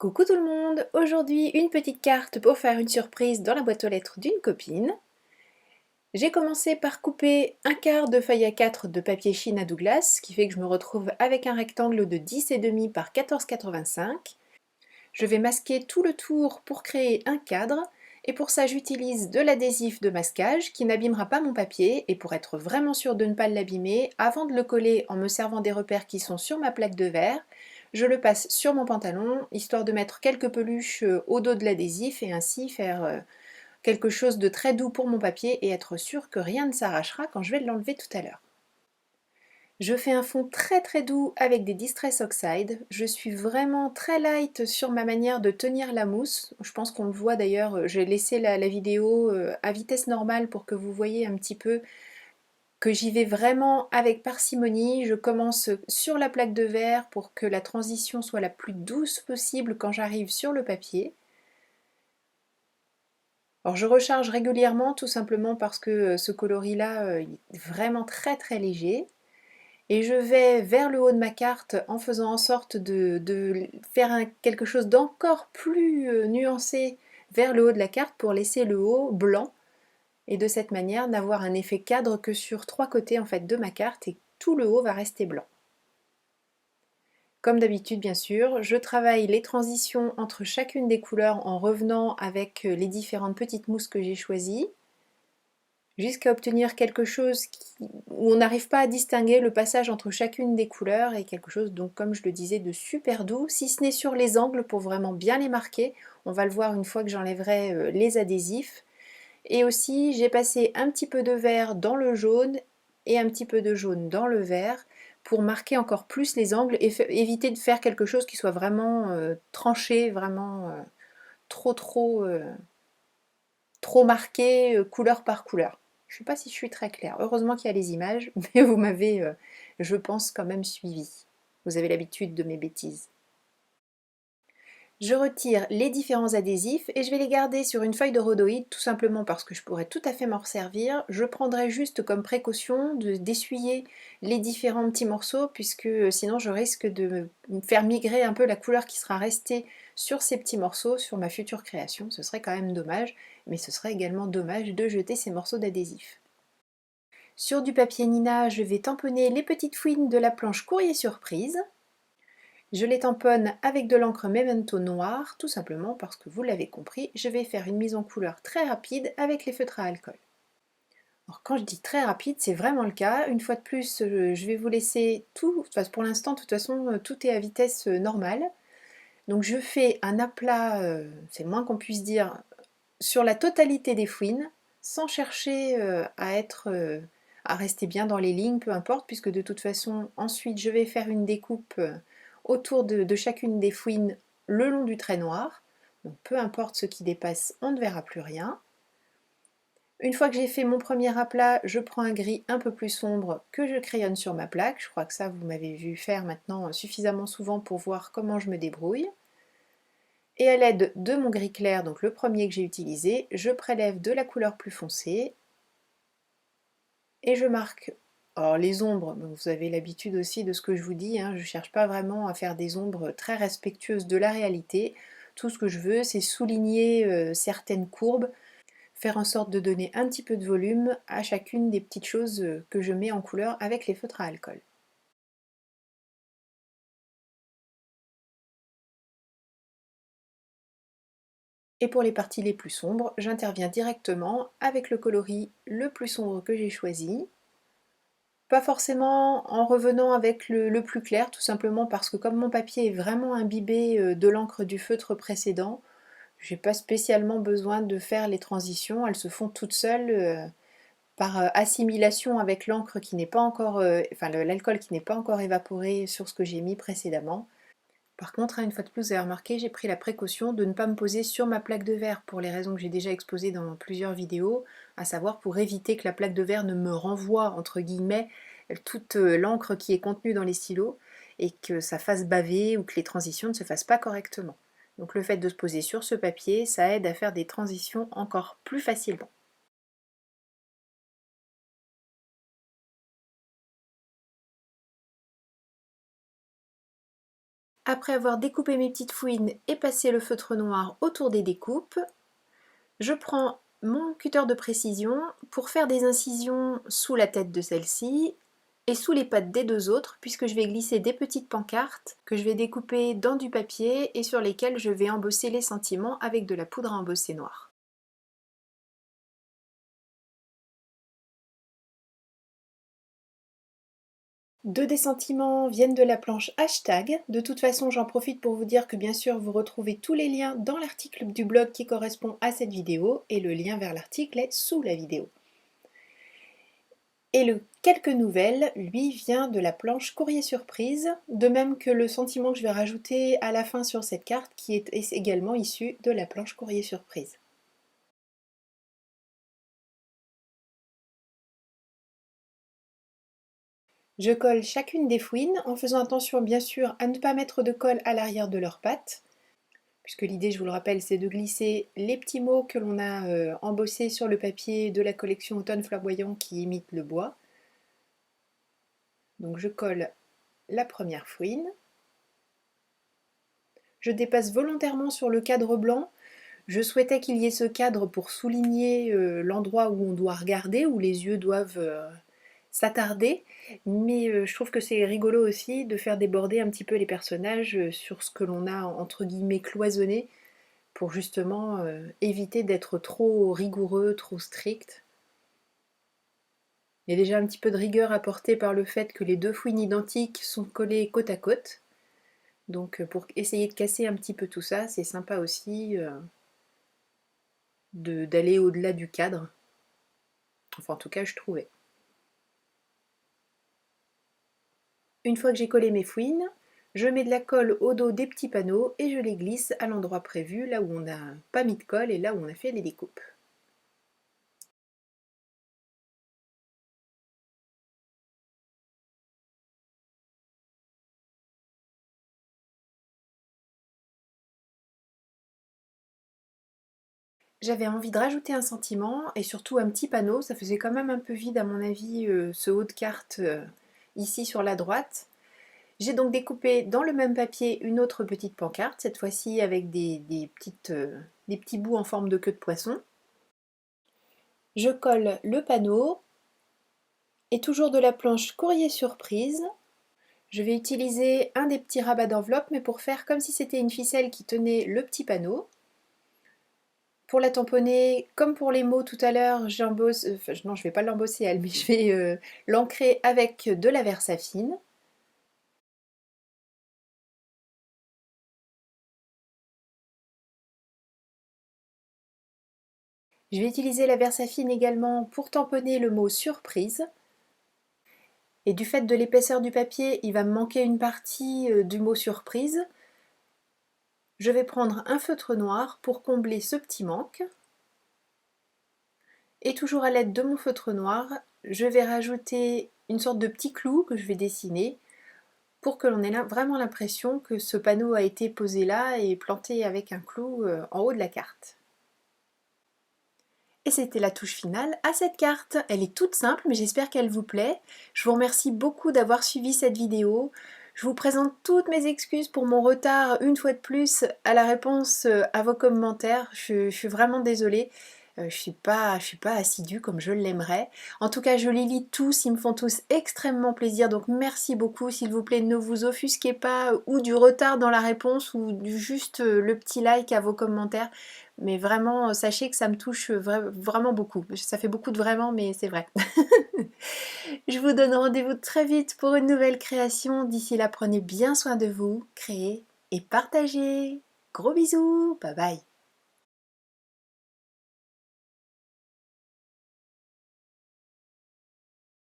Coucou tout le monde! Aujourd'hui, une petite carte pour faire une surprise dans la boîte aux lettres d'une copine. J'ai commencé par couper un quart de feuille A4 de papier Chine à Douglas, ce qui fait que je me retrouve avec un rectangle de 10,5 par 14,85. Je vais masquer tout le tour pour créer un cadre, et pour ça j'utilise de l'adhésif de masquage qui n'abîmera pas mon papier, et pour être vraiment sûre de ne pas l'abîmer, avant de le coller en me servant des repères qui sont sur ma plaque de verre, je le passe sur mon pantalon, histoire de mettre quelques peluches au dos de l'adhésif et ainsi faire quelque chose de très doux pour mon papier et être sûre que rien ne s'arrachera quand je vais l'enlever tout à l'heure. Je fais un fond très très doux avec des Distress Oxide. Je suis vraiment très light sur ma manière de tenir la mousse. Je pense qu'on le voit d'ailleurs, j'ai laissé la vidéo à vitesse normale pour que vous voyez un petit peu que j'y vais vraiment avec parcimonie. Je commence sur la plaque de verre pour que la transition soit la plus douce possible quand j'arrive sur le papier. Alors je recharge régulièrement tout simplement parce que ce coloris-là est vraiment très très léger. Et je vais vers le haut de ma carte en faisant en sorte de faire quelque chose d'encore plus nuancé vers le haut de la carte pour laisser le haut blanc et de cette manière n'avoir un effet cadre que sur trois côtés en fait de ma carte et tout le haut va rester blanc. Comme d'habitude bien sûr, je travaille les transitions entre chacune des couleurs en revenant avec les différentes petites mousses que j'ai choisies, jusqu'à obtenir quelque chose où on n'arrive pas à distinguer le passage entre chacune des couleurs et quelque chose donc comme je le disais de super doux, si ce n'est sur les angles pour vraiment bien les marquer. On va le voir une fois que j'enlèverai les adhésifs. Et aussi j'ai passé un petit peu de vert dans le jaune et un petit peu de jaune dans le vert pour marquer encore plus les angles et éviter de faire quelque chose qui soit vraiment tranché, vraiment trop marqué couleur par couleur. Je ne sais pas si je suis très claire. Heureusement qu'il y a les images, mais vous m'avez, je pense, quand même suivi. Vous avez l'habitude de mes bêtises. Je retire les différents adhésifs et je vais les garder sur une feuille de rhodoïde tout simplement parce que je pourrais tout à fait m'en resservir. Je prendrai juste comme précaution d'essuyer les différents petits morceaux puisque sinon je risque de me faire migrer un peu la couleur qui sera restée sur ces petits morceaux sur ma future création. Ce serait quand même dommage, mais ce serait également dommage de jeter ces morceaux d'adhésif. Sur du papier Nina, je vais tamponner les petites fouines de la planche courrier surprise. Je les tamponne avec de l'encre Memento noire, tout simplement parce que vous l'avez compris, je vais faire une mise en couleur très rapide avec les feutres à alcool. Alors quand je dis très rapide, c'est vraiment le cas. Une fois de plus, je vais vous laisser tout, enfin, pour l'instant, de toute façon, tout est à vitesse normale. Donc je fais un aplat, c'est le moins qu'on puisse dire, sur la totalité des fouines, sans chercher à rester bien dans les lignes, peu importe, puisque de toute façon, ensuite, je vais faire une découpe autour de chacune des fouines le long du trait noir. Donc peu importe ce qui dépasse, on ne verra plus rien. Une fois que j'ai fait mon premier aplat, je prends un gris un peu plus sombre que je crayonne sur ma plaque. Je crois que ça, vous m'avez vu faire maintenant suffisamment souvent pour voir comment je me débrouille. Et à l'aide de mon gris clair, donc le premier que j'ai utilisé, je prélève de la couleur plus foncée et je marque. Alors les ombres, vous avez l'habitude aussi de ce que je vous dis, hein, je ne cherche pas vraiment à faire des ombres très respectueuses de la réalité. Tout ce que je veux, c'est souligner certaines courbes, faire en sorte de donner un petit peu de volume à chacune des petites choses que je mets en couleur avec les feutres à alcool. Et pour les parties les plus sombres, j'interviens directement avec le coloris le plus sombre que j'ai choisi. Pas forcément en revenant avec le plus clair, tout simplement parce que comme mon papier est vraiment imbibé de l'encre du feutre précédent, j'ai pas spécialement besoin de faire les transitions, elles se font toutes seules par assimilation avec l'encre qui n'est pas encore, enfin l'alcool qui n'est pas encore évaporé sur ce que j'ai mis précédemment. Par contre, hein, une fois de plus, vous avez remarqué, j'ai pris la précaution de ne pas me poser sur ma plaque de verre pour les raisons que j'ai déjà exposées dans plusieurs vidéos, à savoir pour éviter que la plaque de verre ne me renvoie, entre guillemets, toute l'encre qui est contenue dans les stylos et que ça fasse baver ou que les transitions ne se fassent pas correctement. Donc le fait de se poser sur ce papier, ça aide à faire des transitions encore plus facilement. Après avoir découpé mes petites fouines et passé le feutre noir autour des découpes, je prends mon cutter de précision pour faire des incisions sous la tête de celle-ci et sous les pattes des deux autres, puisque je vais glisser des petites pancartes que je vais découper dans du papier et sur lesquelles je vais embosser les sentiments avec de la poudre à embosser noire. Deux des sentiments viennent de la planche hashtag. De toute façon, j'en profite pour vous dire que bien sûr, vous retrouvez tous les liens dans l'article du blog qui correspond à cette vidéo et le lien vers l'article est sous la vidéo. Et le quelques nouvelles, lui, vient de la planche courrier surprise, de même que le sentiment que je vais rajouter à la fin sur cette carte qui est également issu de la planche courrier surprise. Je colle chacune des fouines en faisant attention bien sûr à ne pas mettre de colle à l'arrière de leurs pattes, puisque l'idée, je vous le rappelle, c'est de glisser les petits mots que l'on a embossés sur le papier de la collection Automne Flamboyant qui imite le bois. Donc je colle la première fouine. Je dépasse volontairement sur le cadre blanc. Je souhaitais qu'il y ait ce cadre pour souligner l'endroit où on doit regarder, où les yeux doivent s'attarder, mais je trouve que c'est rigolo aussi de faire déborder un petit peu les personnages sur ce que l'on a entre guillemets cloisonné pour justement éviter d'être trop rigoureux, trop strict. Il y a déjà un petit peu de rigueur apportée par le fait que les deux fouines identiques sont collées côte à côte. Donc pour essayer de casser un petit peu tout ça, c'est sympa aussi d'aller au-delà du cadre. Enfin en tout cas je trouvais. Une fois que j'ai collé mes fouines, je mets de la colle au dos des petits panneaux et je les glisse à l'endroit prévu, là où on n'a pas mis de colle et là où on a fait les découpes. J'avais envie de rajouter un sentiment et surtout un petit panneau, ça faisait quand même un peu vide à mon avis ce haut de carte ici sur la droite. J'ai donc découpé dans le même papier une autre petite pancarte, cette fois-ci avec des petits bouts en forme de queue de poisson. Je colle le panneau et toujours de la planche courrier surprise. Je vais utiliser un des petits rabats d'enveloppe mais pour faire comme si c'était une ficelle qui tenait le petit panneau. Pour la tamponner, comme pour les mots tout à l'heure, j'embosse, non je vais pas l'embosser elle, mais je vais l'ancrer avec de la Versafine. Je vais utiliser la Versafine également pour tamponner le mot surprise. Et du fait de l'épaisseur du papier, il va me manquer une partie du mot surprise. Je vais prendre un feutre noir pour combler ce petit manque. Et toujours à l'aide de mon feutre noir, je vais rajouter une sorte de petit clou que je vais dessiner pour que l'on ait vraiment l'impression que ce panneau a été posé là et planté avec un clou en haut de la carte. Et c'était la touche finale à cette carte. Elle est toute simple mais j'espère qu'elle vous plaît. Je vous remercie beaucoup d'avoir suivi cette vidéo. Je vous présente toutes mes excuses pour mon retard une fois de plus à la réponse à vos commentaires. Je suis vraiment désolée. Je suis pas assidue comme je l'aimerais. En tout cas, je les lis tous, ils me font tous extrêmement plaisir, donc merci beaucoup. S'il vous plaît, ne vous offusquez pas ou du retard dans la réponse ou du juste le petit like à vos commentaires. Mais vraiment, sachez que ça me touche vraiment beaucoup. Ça fait beaucoup de vraiment, mais c'est vrai. Je vous donne rendez-vous très vite pour une nouvelle création. D'ici là, prenez bien soin de vous, créez et partagez. Gros bisous, bye bye.